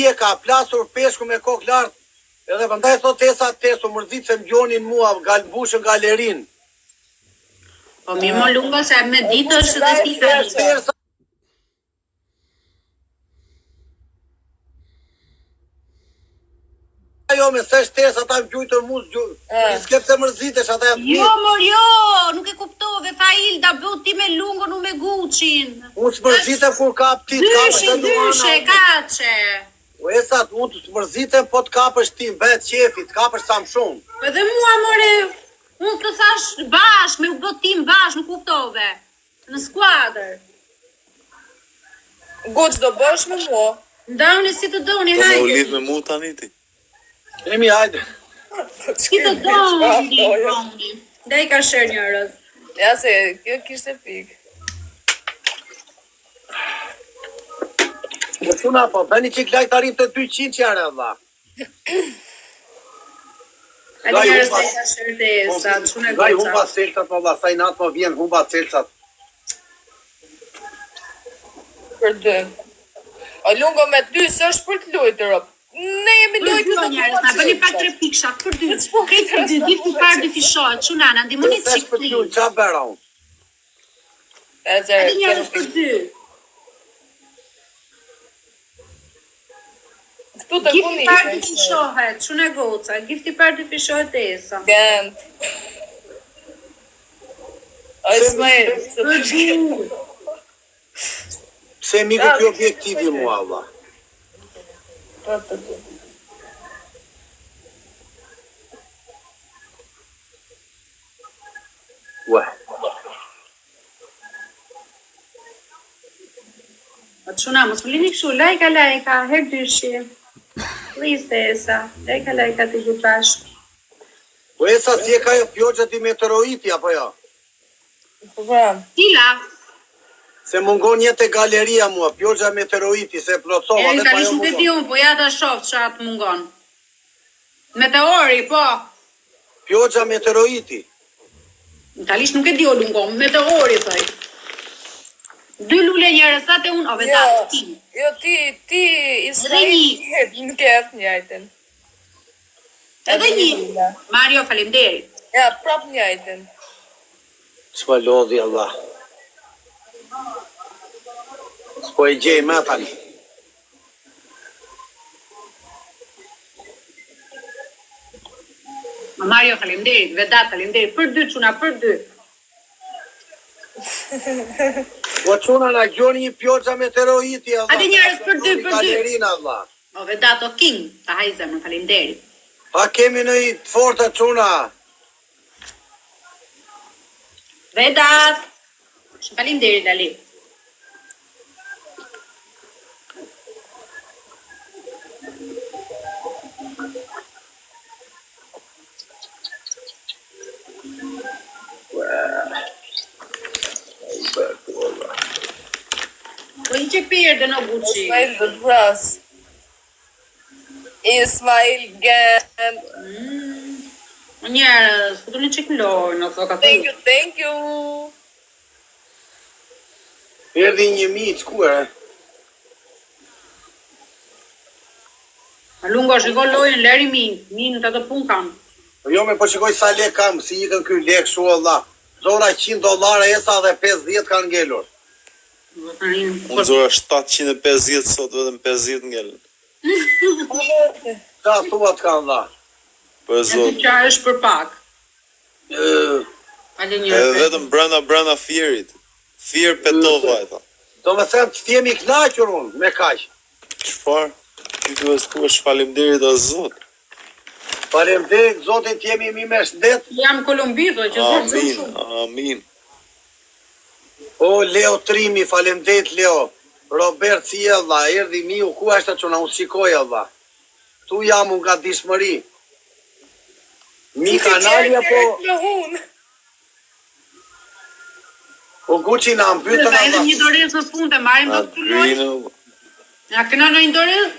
e ka plasur peshku me kokë lartë. Edhe prandaj thot Tesa Tesu mërzit se m'gjonin mua mbushën galerin. Po mirë më lungo se me ditë është dhe pika. Jo, me se shtesë ata më gjujtër mu, i s'kep se mërzitesh ata e Jo, mor, jo, nuk e kuptove, tha Ilda, bëu ti me lungo, nuk me Guçin. Unë s'mërzite kur kap ti Dyshe, kaçe. O esat, unë s'mërzitem po t'kapësh ti, bet qefi, t'kapësh sa më shumë. Edhe mua, more, unë të thash bashk, me u bë tim bashk, nuk kuptove. Në skuadër. Guç do bësh me mua. Ndani si të doni, hajde. Do më lidh me mu tani ti. Emi, hajde. Si të doni. Dhe i ka shërë njërës. Ja se, kjo kishte pik. Në quna po, bëni që klajt të arrim të 200 qare, dha. Ali njërës dhe i ka shërë dhe sa të shune Gaj goca. humba celcat, po dha, saj natë po vjen humba celcat. Për 2. O lungo me 2 s'është për të lujtë, Rob. Ne jemi Për lojtë dy njerës, na bëni pak 3 piksha, për 2. Krejt për 2, gifti parë dy fishohet, qunana, ndimoni të Për qikli. t'ju, qa bera unë? Ali njërës për 2. Këtu të Gifti parë dy fishohet, qune goca, gifti parë dy fishohet e esa. Gënd. O Ismail, Për 2. Pse miku kjo objektivi mua, dha. Ue. O të shuna, mos më lini këshu, lajka, her dyshi. Please dhe esa, lajka të gjithë bashkë. Po esa si e ka jo pjoqët i meteoriti, apo jo? Tila, Se mungon jetë e galeria mua, pjoqët meteoriti, se plotësova dhe pa talish jo nuk e di mungon. unë, po ja ta shoft që atë mungon. Meteori, po. Pjoqët meteoriti. Talish nuk e di o lungon, meteori, thoj. 2 lule njerësat e unë, o vetat, ti. Jo, ti, Ismail, nuk e atë njajten. Edhe një. Mario, faleminderit. Ja, prap njajten. S'pa lodhi, Allah. S'po e gjej me tani. Mario, faleminderit, vedat, faleminderit, për 2 çuna, për 2. Po quna na gjoni një pjoqa meteoriti, Allah. Hajde njerëz, për 2, për 2. Galerina, Allah. O vedat, o king, ta haj zemrën, faleminderit. Pa kemi në i të forta quna. Vedat. Faleminderit, Ali. Po i që perde në Gucci. Ismail do të vras. Ismail gën. Njerëz, po të një qik lojë në thoka të. Thank you. Perdi një miq, ku e? A lungo, shiko lojën, leri minë të pun kam. Jo me po shikoj sa lek kam, si ikën ky lek shu Allah. Zora $100 esa dhe 50 kanë ngelur. Unë zora 750 sot vetëm 50 ngellën. Ka thua të kanë dha. Për Në zot. qa është për pak. Hajde një. Edhe vetëm brenda fierit. Fier petova e tha. Do me them që t'jemi knaqër unë, me kaq. Çfarë? Ti duhet të thuash faleminderit o Zot. Faleminderit Zotit t'jemi mi me shëndet. Jam Kolumbi, do që zotë Amin, shumë. amin. O Leo Trimi, faleminderit Leo. Robert Ciella, erdhi miu, ku është atë çuna, unë shikoj Allah. Tu jam unë nga dishmëri. Mi kanali apo o Gucci na mbytën Edhe Allah. një dorez në fund e marrim do të lojë. Ja këna në një dorez?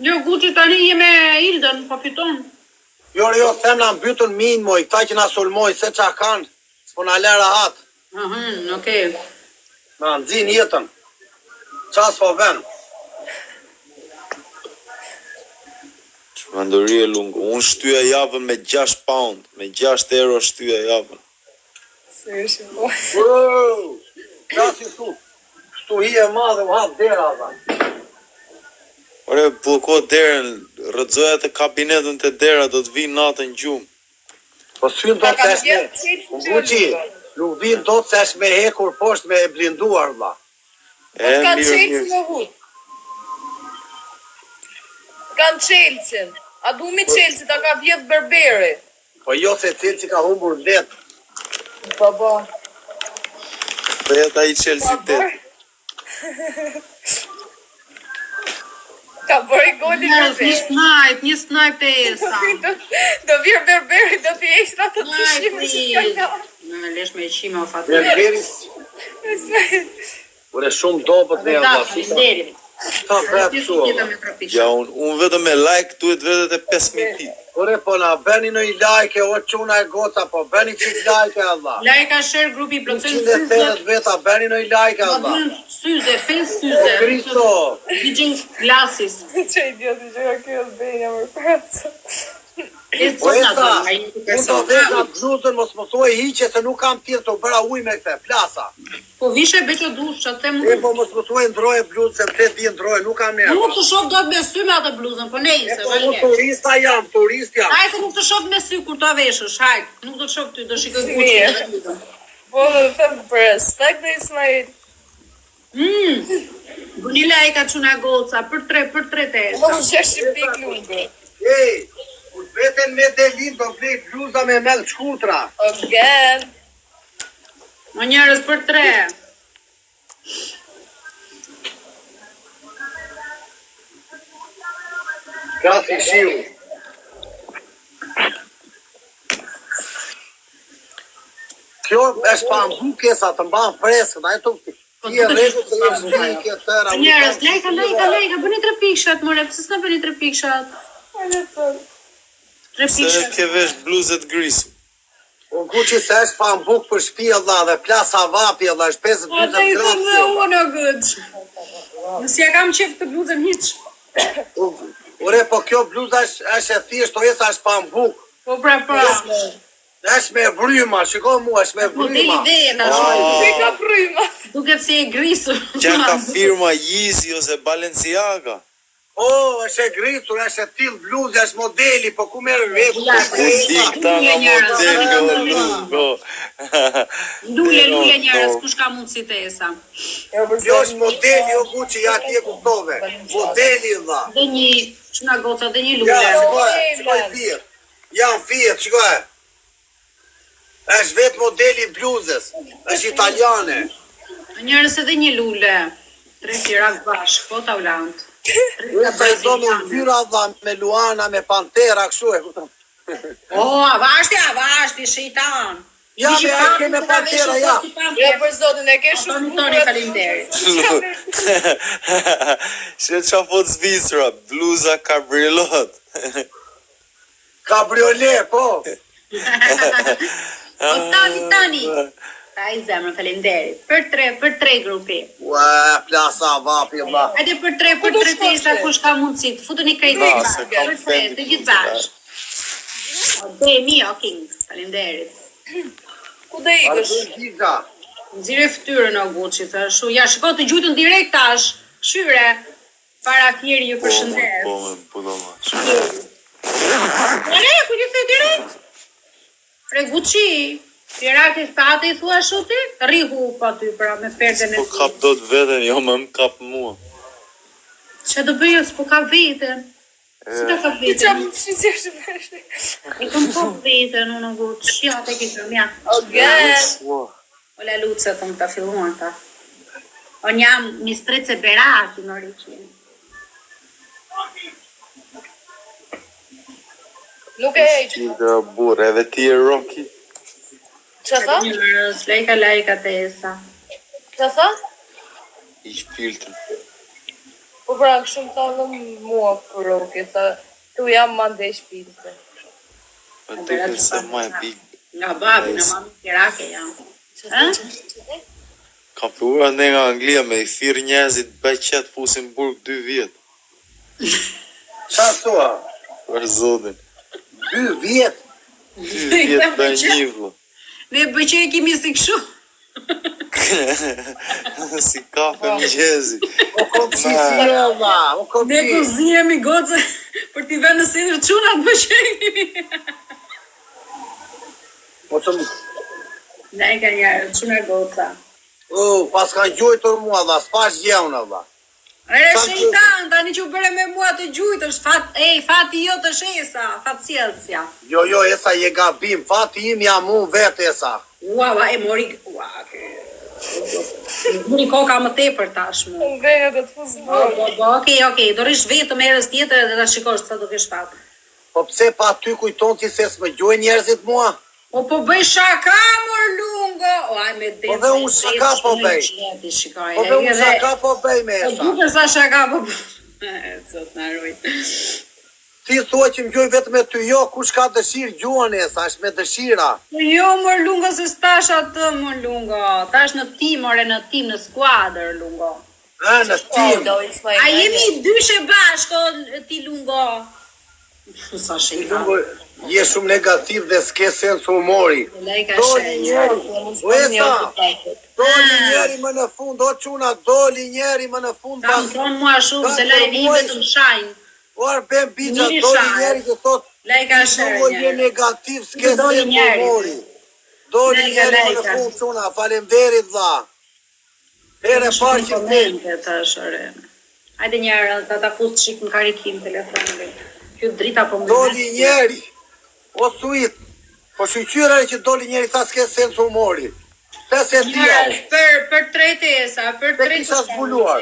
Jo Gucci tani je me Ildën, po fiton. Jo, them na mbytën min moj, këta që na sulmoj, se qa kanë, s'po na lë rahat. Okej. Na nxin jetën. Qa s'po ven. Mandori e lungo. Unë shtyja javën me 6 pound, me 6 euro shtyja javën. Seriosht po. Krasi shtu hi e madhe u hap dera ata. Ore, bloko derën, rëzoja të kabinetën të dera, do të vinë natën gjumë. Po s'vin do të esh me... Guqi, nuk vin do të esh me hekur poshtë me e blinduar, vlla. Po t'kanë qelsin në hut. Kanë qelsin. A du mi qelsi, ta ka vjedh berberi. Po jo se cilë që ka humbur let. Baba. Veta i Chelsea-tet. Ka bërë goli berberi. Një snipe të esa. Do vjerë berberi, do t'i eshtë atë të shimë që t'ka. Në lesh me qime o fatë. Berberis, ure shumë dobët me Da, vlla. nderit. Ta vret shumë. Ja, unë vetëm me like duhet vetet e 5.000 pi. Ure po na bëni në i like, o quna e goca, po bëni qik like, Allah. Lajka share grupi procent 180 veta, bëni në i like, Ma Allah. duen syze, 5 syze. Kristo, Digjin glasis. Që idioti që ka kjo zbenja më përëtë. po esa, unë do vesha bluzën, mos më thuaj hiqe se nuk kam tjerë të bëra uj me këte, plasa. Po vishe beqo dush, që të them E po mos më thuaj ndroje bluzë, se më di ndroje, nuk kam Unë njerë. nuk të shoh dot me sy me atë bluzën, po E nejse, po unë vazhdim. turista jam, turist jam. Hajde se nuk të shoh me sy kur ta veshësh, hajde. Nuk do të shoh ty, do shikoj kuçin. Po dhe them për respekt dhe Ismail. Bëni lajka çuna goca për 3 të Po esa. sheshi pik lungë. Ej, kur veten me delin do blej bluza me mell shkurtra. Again. Më njerëz për 3. Krasi shiu. Kjo është pa mbukesa të mban freskët, a e të ti e regu të jesh mbike tëra. Njerëz, lajka, bëni 3 pikshat, more, pse s'na bëni 3 pikshat? 3 Se pikshat. ke vesh bluzet grisu. Unë Guqi se është pa mbuk për shpi Allah dhe plasa vapi Allah, është 50 Po të i të gradë. më unë o gëtë. Nësë ja kam qef të bluzën hiq. Ure, po kjo bluza është e thjesht, o esa është pa mbuk. Po pra. Është me vryma, shiko mua, është me Po dhe i vryma. dhe na Si ka pryma. duket se e grisur. Që ka firma Yeezy ose Balenciaga. O, është e grisur, është e till bluzë, është modeli, po ku merë veku. Di këta nga model nga lungo. Lule njerëz, kush ka mundësi të esa. Kjo është modeli, o Guqi, ja ti e kuptove. Modeli, dha. Dhe një çuna goca, dhe një Ja, lule. shkoj Fiat. Jam Fiat, shkoj. Është vetë modeli bluzës, është italiane. Njerëz edhe një lule. 3 tirak bashk, po ta ulant. Esa i do me vyra dha, me Luana, me Pantera, kështu e kupton. O, avashti, shejtan. Ja, me a ke me Pantera, ja. Ja për zotin e ke shumë Toni Toni, faleminderit. Që qa fot Zvicra, bluza kabriolot. Kabriolet, po. O, Tani. Ta i zemrën, faleminderit. Për 3 grupi. Ua, plasa vapi, vlla. Hajde për 3 tesa, kush ka mundësi të futeni krejt Da, bashkë. se kam Për 3, të gjithë bashkë. Demi, o King, faleminderit. Ku dhe ikësh? Giza. Nxirë fytyrën o Guçi, thashu. Ja, shiko të gjujtën direkt tash. Shyre. Para thjerë ju përshëndet. Po, ma. Ere, ku ti the direkt? Pre Guçi, Tirak e state i thua shuti? Rihu pa ty pra me perden e Po kap do të veten, jo më kap mua. Që do bëjë, s'po ka veten. Si do ka Ti qa veten? më shqisjesh të bërshë? I kom po veten, unë Guçi. Ja, te ke të mja. Again. Ola Luce, të më të filluan ta. O njam mistrece Berati në origin. Nuk e heq. Qidra burë, edhe ti e Rocky. Qa tha? Njërës, lejka të esa. Qa tha? I shpiltën. Po pra kështu më tha në mua për roke, tha tu jam mande shpirëse. Po duke se ma e big. Nga babi, në mami Tirake jam. Ka përura ne nga Anglia me i thirë njerëzit bëj qëtë fusin burg 2 vjetë. Qa thua? Për zotin. 2 vjet. 2 vjet dhe një vëlla. Ne bëqe kemi si kështu. Si kafe mëngjesi. O kom si valla, o kom Ne si. kuzihemi gocë për t'i vënë në sidër çunat bëqe. Po të më... Ne ka një çuna goca. Pas kanë gjojtur mua dha, s'pash gjeun dha. Ere shejtan, tani që u bëre me mua të gjujtësh, fati jo të shesa, fatësjellësja. Jo, esa je gabim, fati im jam unë vetë esa. Ua, e mori, Muri koka më tepër tashmë. Unë venja do të fus bërë. Okej, do rish vetëm herës tjetër dhe ta shikosh sa do kesh fat. Po pse pa ty kujton ti se s'më gjoj njerëzit mua? Po bëj shaka mor lungo. Aj me Po dhe unë shaka po bëj. Po dhe unë shaka po bëj me esa. Po duke sa shaka po bëj. Zot na ruaj. Ti thua që më gjoj vetëm me ty, jo, kush ka dëshirë gjuan esa, është me dëshira. Jo, mor lungo, se s'tash atë, mor lungo. Tash në tim, në skuadër, lungo. Në tim. A jemi dyshe bashko, ti lungo? Sa shejtan. Lungo, je shumë negativ dhe s'ke sens humori. Lejka Doli njeri, doli njeri më në fund, o quna, doli njeri më në fund. Kam thonë mua shumë, se lajni vetëm shajnë. Uar ben bigja, doli njeri që thot, Lejka shërë lungo je negativ, s'ke sens humori. Doli njeri më në fund, quna, falemderit dha. Ere parë që të Hajde njerën, sa ta fusë shik në karikim telefonin. Kjo drita po më doli njeri, o suit, po shqyqyre që doli njeri tha s'ke sens humori. Pes e tia. Për tretesa, për Pe kisha zbuluar.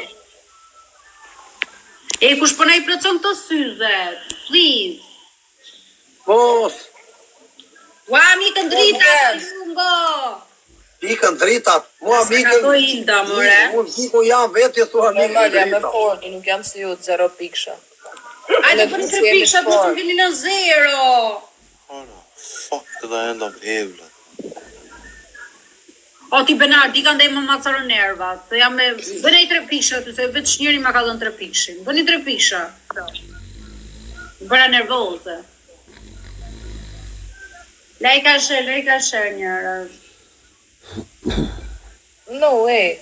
E kush përna i plëcon këto syzet, please. Mos, Ua, mikën drita, lungo. ikën dritat, mua mikën... Ato Hilda, more. Unë diku jam vetë, thua mikën Normal, jam me dritat. fortë, nuk jam si ju 0 piksha. Ajde për 3 pikshat mos më vini në 0. Fuck të da enda më hebla. O ti Benar, di ka ndaj më macaro nervat. Se jam me... Bënej 3 piksha, se vetë shnjëri ma ka dhënë 3 pikshin. Bëni 3 piksha. Bëra nervoze. Lejka shër njërës. No way.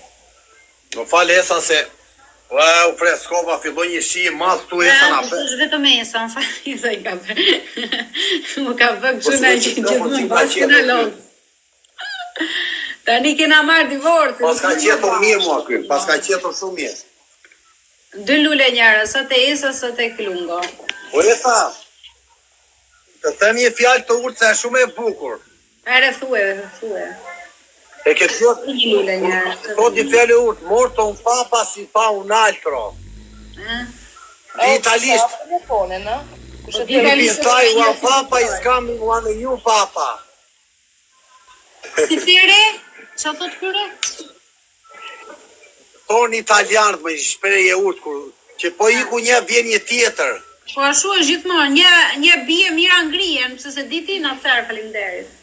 Më falë esa se... u freskova, filloj një shi mas tu esa na Po pe. është vetëm esa, më falë, sa i ka bërë. Më ka bërë kështu na që Po, gjithë më si bashkë ka në qetur losë. Tani kena marrë divorcin. Pas ka qetur mirë mua ky, pas ka qetur shumë mirë. 2 lule njërë, sa te esa, sa te klungo. Po esa, të them një fjalë të urtë se është shumë e bukur. Ere thue. E ke thot, Një lule njërë. thot një fjalë e urtë, morto un papa si pa un altro. Di italisht. Telefonin, a? Kush e Di italisht. Taj ua papa is coming one new papa. Si tire? Qa thot këre? Thonë italianët më shprehje urtë kur që po iku një vjen një tjetër. Po ashtu është gjithmonë, një bie mira ngrihen, pse se diti në atëherë faleminderit.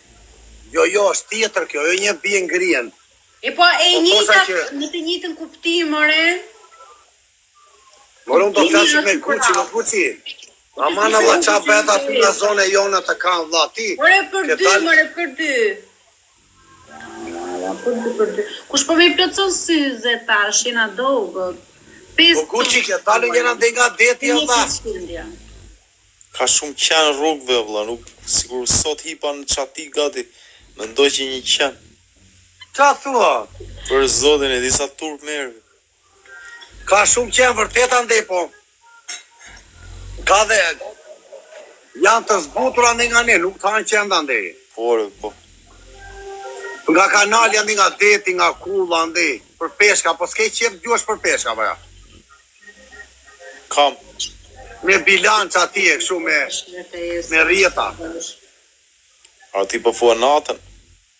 Jo, është tjetër kjo, jo një bie ngrihen. E po e Po, njëjta posa që- në të njëjtën kuptim, more. Por unë do flasim me Gucci. Aman Allah qa bet aty në zone jone të kanë vlla ti. More për Ke 2, dalë- more për 2. Për 2. Kush po me i plotson syze tash, jena dogët. Po Gucci ke dalë njëra dhe nga deti vlla. Ka shumë qenë rrugëve vëlla, nuk sigur sot hipa në qati gati, mendoj që një qenë. Qa thua? Për zotin e disa turp merë. Ka shumë qenë vërtet andej po. Ka dhe janë të zbutura ndë nga ne, nuk të hanë qenë andej. Po. Nga kanali andej nga deti, nga kulla andej. Për peshka, po s'ke qef gjuash për peshka bëja. Kam. Me bilanç atje, kështu me rjeta. A ti po fua natën?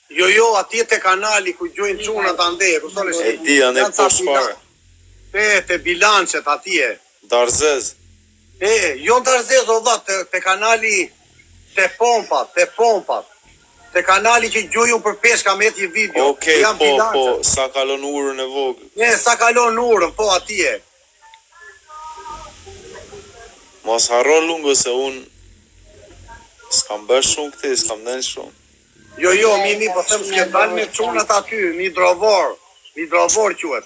Jo, atje te kanali ku gjojnë qunat andej, kupton E di, ande poshtë fare. Te bilançet atje. Darzez. Jo Darzez o dha, te kanali, te pompat. Te kanali që gjoju për peshka me ti video. Okej, janë po, bilançet. sa kalon urën e vogël. Sa kalon urën, po atje. Mos harro lungo se unë S'kam bërë shumë këti, s'kam nëllë shumë. Jo, mi po them s'ke dalë me çunat aty, mi drovor quhet.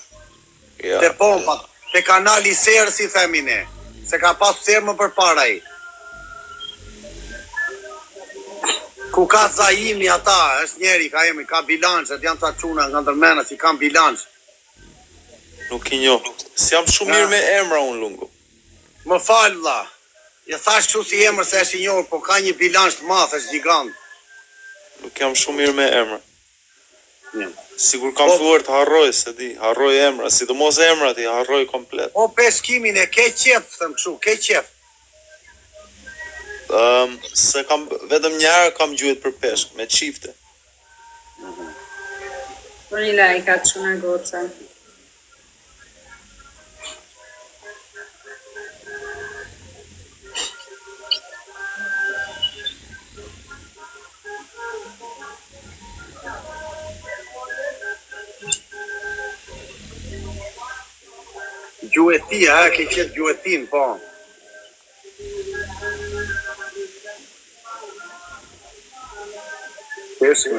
Ja. Te pompat, te kanali serë si themi ne. Se ka pas serë më përpara ai. Ku ka Zaimi ata, është njeri, ka bilançet, janë ca çuna nga ndërmena si kanë bilanç. Nuk i njoh. S'jam shumë mirë me emra unë lungu. Më fal vlla. Ja thash kështu si emër se është i njohur, po ka një bilanç të madh, është gigant. Nuk jam shumë mirë me emra. Ja. Sigur kam filluar të harroj, se di, harroj emra, sidomos emrat i harroj komplet. O peshkimin e ke qef, them kështu, ke qef. Se kam vetëm një herë kam gjuhet për peshk, me çifte. Për një lajka të shumë goca. Gjuhetia, ke qef gjuhetin, po. Peshku.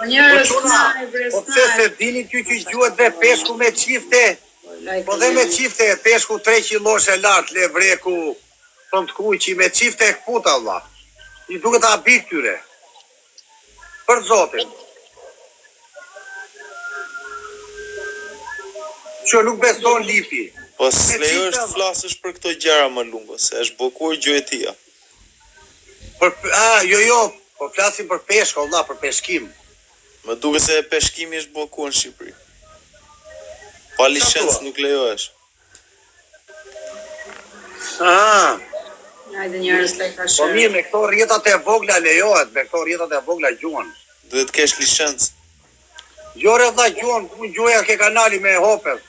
Njërës Po snaj, pse se dini ty që gjuhet dhe peshku me çifte? Po dhe me çifte, peshku 3 kiloshe lart, levreku, pëndkuqi, me çifte e këputa, valla. I duket a bi këtyre. Për zotin. Që nuk beson lipi. Po s'lejosh të flasësh për këto gjëra më lungo, se është bokur gjuhetia. Jo, po flasim për peshk, valla, për peshkim. Më duket se peshkimi është bokur në Shqipëri. Pa licencë nuk lejohesh. Hajde njërës lajka Po shërë. mirë, me këto rrjetat e vogla lejohet, me këto rrjetat e vogla gjuan. Duhet kesh licencë. Gjore dha gjuan, gjuja ke kanali me hopet.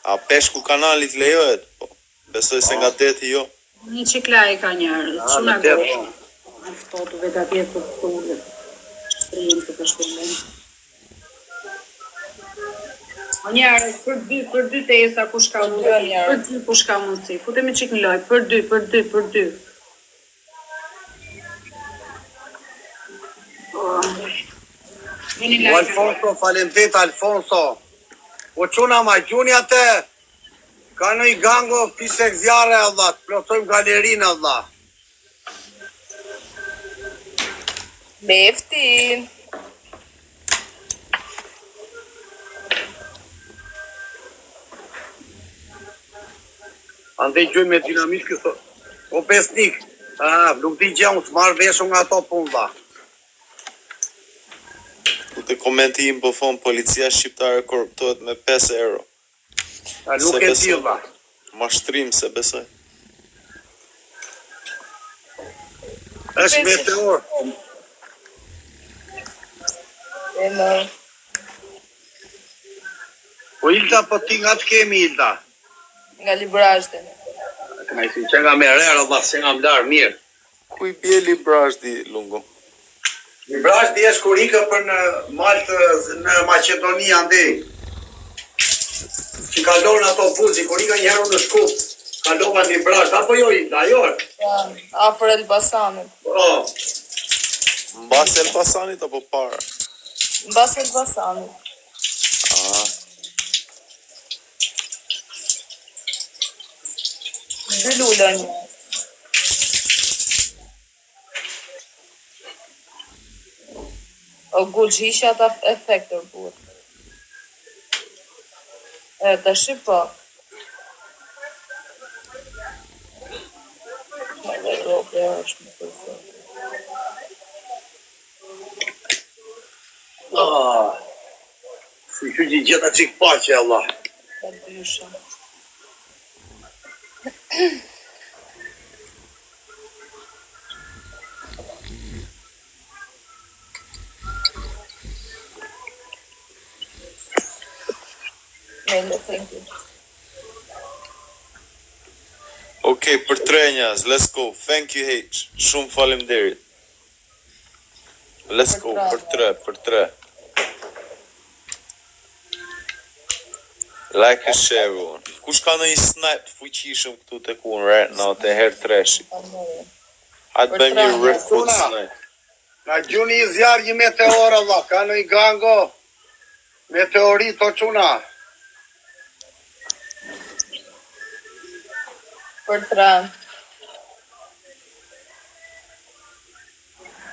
A peshku kanalit lejohet? Po, besoj se nga deti jo. Një qik lajka njërës, shumë në tet, goca. Aftotu vetë atje të tullë. Shtrinë të pështëllën. O njërës, për dy tesa kush ka mundësi, për dy kush ka mundësi. Futemi qik një lojë, për dy. O Alfonso, falemdet Alfonso. O quna ma gjuni atë, ka në i gango fisek zjarë e Allah, të plotojmë galerinë Allah. Leftin. Andej gjoj me dinamit këso. O pesnik, nuk di gjë unë s'marrë veshu nga ato punë dha. Te komenti im po thonë policia shqiptare korruptohet me 5 euro. Nuk e di dha. Mashtrim se besoj. Është meteor. Po Ilda, po ti nga të kemi Ilda? Nga librazhde. Këna i si që nga me rerë, Allah, se nga më larë, mirë. Ku i bje librazhdi lungo? Librazhdi është kur ikë për në Maltë, në Maqedoni andej. Që kalon ato buzi, kur ikë njëherë në Shkup, kalova Librazhd, apo jo Ilda, jo? Afër Elbasanit. Po, Mbas Elbasanit apo para? Mbas Elbasanit. Dy lula një. O gull që isha ata efektor buhet. Të shqipo. Dhe robe është më përfë. si që gjitha qik paqe, Allah. Të dysha. Thank you. Okej, për 3 njerëz, let's go. Thank you H. Shumë faleminderit. Let's go për 3. Like and share on. Kush ka ndonjë snipe të fuqishëm këtu tek unë right now te herë treshi? Hajde bëjmë një refut snaj. Na gjuni i zjarë një meteor, Allah, ka në i gango, meteorit o quna. Për tram.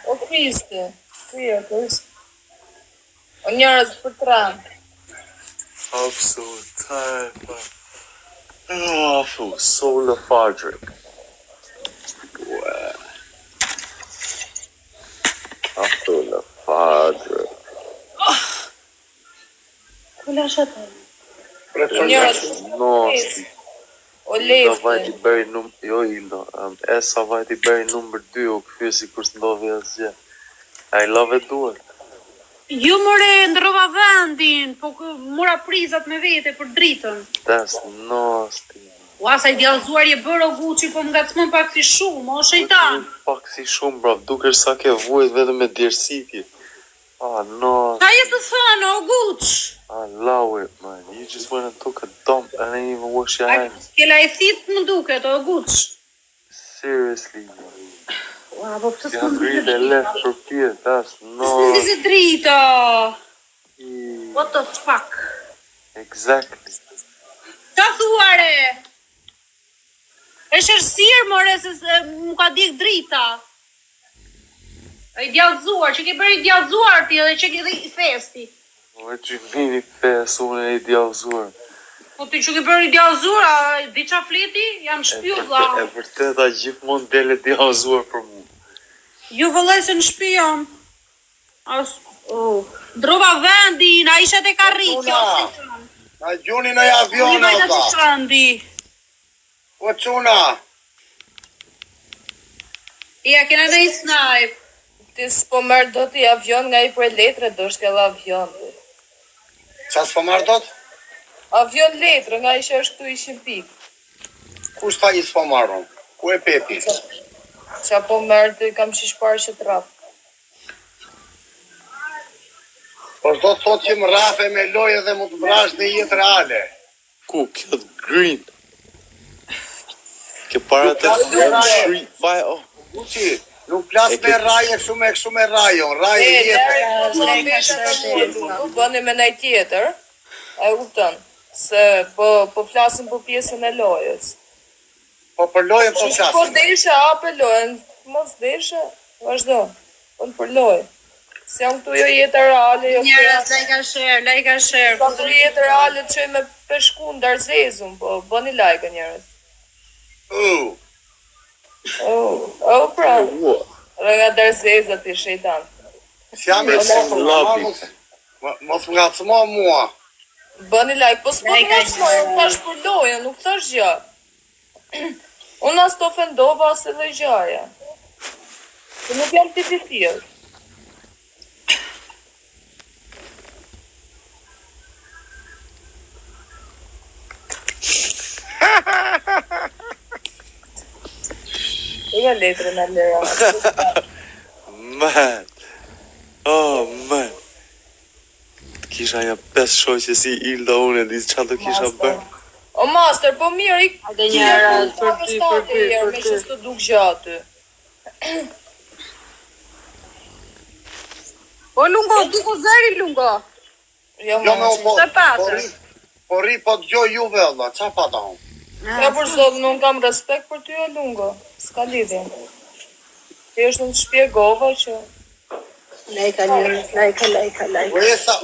O Kristi, Kristi. O njerëz për tram. I'm so tired, man. Oh, I feel so lethargic. Wow. I feel lethargic. Kula shatë. Njerëz Nasty. o Hilda vajti leftë. beri jo Hilda, Esa vajti beri numër 2 o këthy si kur s'ndodhi asgjë. A I lave duhet. Ju more ndrova vendin, po mora prizat me vete për dritën. That's nasty. Ua, sa I djallëzuar je bërë o Gucci, po më ngacmon pak si shumë, o shejtan. Pak si shumë, brav, dukesh sa ke vujt vetëm me djersitje. Ah, nasty. Ka je të thënë, o Gucci? I love it, man. You just went and took a dump and didn't even wash your hands. Kela I thit më duket, o Gucci. Seriously, man. Ua, po pëse You have really left for fear. That's S'në nasty. disi drita. What the fuck? Exactly. Qa thuare? E shërsir, more, se më ka dik drita. E I djallëzuar, që ke bërë I djallëzuar ti edhe që ke dhe I festi. What you mean I fes unë e I djallëzuar? Po ti që ke bërë I djallëzuar, a di qa fleti? Jam shpju, vlla. E vërtet a gjithmonë dele djallëzuar për mu. Ju vëllaj se në shtëpi jam. Drova vendin, a isha te karrikja. Na gjuni në avion, Unë vajta të Allah. shandi. O quna. Ja, kena në I snipe. Ti s'po merr do t'i avion nga I për letre, do shkel avion. Qa s'po marrë dot? Avion letre, nga I që është këtu ishin pik. Kush ta I s'po marrën? Ku e Pepi? Qa po merr ti kam shishparë që t'rap. Po s'do të thot që më rafe me loje dhe mu të vrash në jetë reale. Ku, kjo të green. Ke para të street fight, oh. Gucci, nuk plas me raje kështu me rajon. Raje jetë. Nuk bëni me nej tjetër, e kupton, se po flasim për pjesën e lojës. Po për loje po Po qasim. deshe, hape lojën, mos deshe, vazhdo, po për lojë. Se jam këtu jo jetë reale, jo Njerës, like a share. Sa këtu jetë reale të qoj me peshku në darzezun, po bëni like njerës. Pra, dhe nga darzezat I shejtan. S'jam e mos nga cëma mua. Bëni like, po s'po nga s'mo, unë thash për lojën, nuk thash gjë. Unë as të ofendova ose dhe gjaja. Se nuk jam të tjetër. Ja letrën e lera. Man. Oh, man. Kisha ja 5 shoqe si Hilda unë e di qa do kisha bërë. O master, po mirë, I Hajde njerëz, për ty. Me që s'të duk gjatë. O lungo, duko zëri lungo. Jo, Jo me ma, të patër. po ri po të gjoj juve, Allah, qa pata unë? ja për zotë, nuk kam respekt për ty o lungo. S'ka lidhje. Ti është në të shpjegova që... Lajka njerëz, lajka.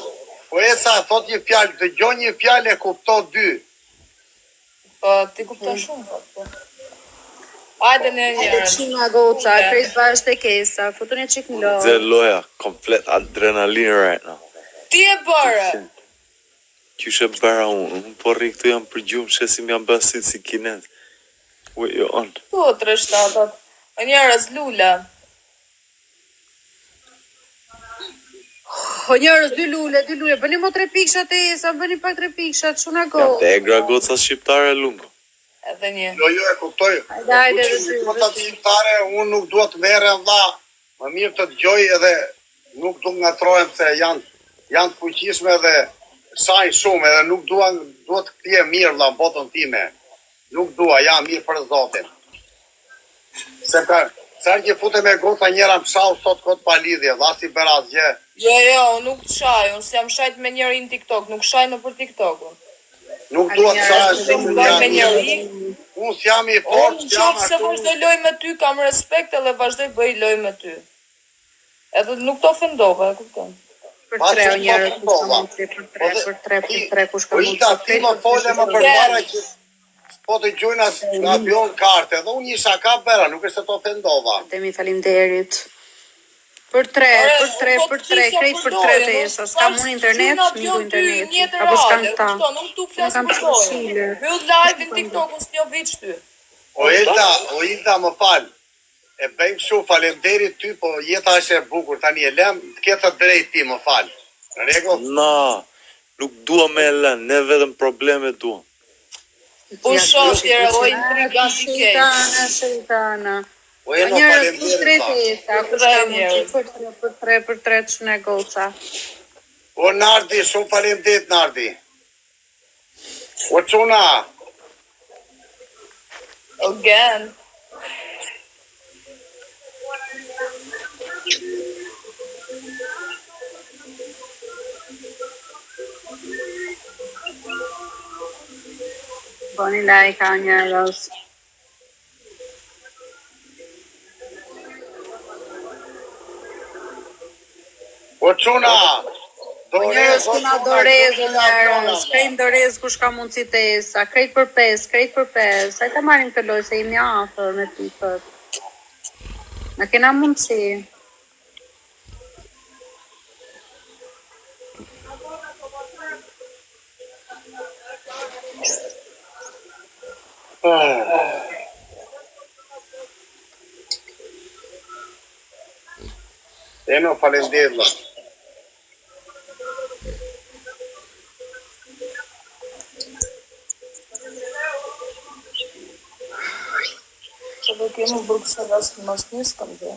Po esa, thot një fjallë, të gjoj një fjallë e kupto 2. Po, ti kupton shumë, po. Hajde në njerës. Qina goca, krejt bashkë të kesa, futën e qik në lojë. Dhe loja, komplet adrenalin right now. Ti e bërë. Qyshe bëra unë po rri këtu jam për gjumë, shesim jam bësit si kinet. With you on. Tu, 3-7. O njerës, lula. O njerëz, dy lule, bëni mo 3 pikshat e sa, bëni pak 3 pikshat, shuna go. Jam të egra goca shqiptare lungo. Edhe një. Jo, e kuptoj. Hajde, Gotat shqiptare, unë nuk duhet mere, vlla. Më mirë të të gjoj edhe nuk du nga trojmë se janë të fuqishme dhe sajnë shumë edhe nuk duhet të këtje mirë, vlla, botën time. Nuk dua, jam mirë për Zotin. Sarë që fute me gota njëra më shau sot kot pa lidhje, dha si bëra asgjë. Jo, nuk të shaj, unë si jam shajt me njëri në TikTok, nuk shaj në për TikTokun. Nuk duhet të shaj se Nuk bëj me njëri. unë s'jam i Unë fort, në s'jam qofë se vazhdoj loj me ty, kam respekt edhe vazhdoj bëj loj me ty. Edhe nuk të ofendova, e kupton. Për 3 o njerës kush ka mundësi, për 3 kush ka Po ita ti më fole më përpara që po të gjojna nga pion karte, dhe unë isha ka bëra, nuk është se të ofendova. Demi falimderit. Për 3, krejt për 3 të jesë, s'kam unë internet, nuk du internet, apo s'kam këta. Nuk tu flasë për dojë. Bëll live në TikTok, unë s'njo vitë ty. O Ilda më falë, e bëjmë shumë falemderit ty, po jeta është e bukur, tani e lem, të ketë të drejt ti më falë. Në rregull? Na, nuk dua me lën, ne vetëm probleme duam. Po shosjere, o intrigant i kej. Shejtana. O e në Njerës për 3 falemderit të ta. jesë, kush ka mundësi për 3 të shune goca. O Nardi, shumë falemderit Nardi. O quna, Again. Boni like a njerës. o quna, Njerës kuna dorezë njerës, krejnë dorezë kush ka mundësi të esa, krejt për 5, sa të marim të lojë se imi afër me tipët. Në kena mundësi. E në falemderit la. Që do kemi Bruxelles mas njës kam dhe.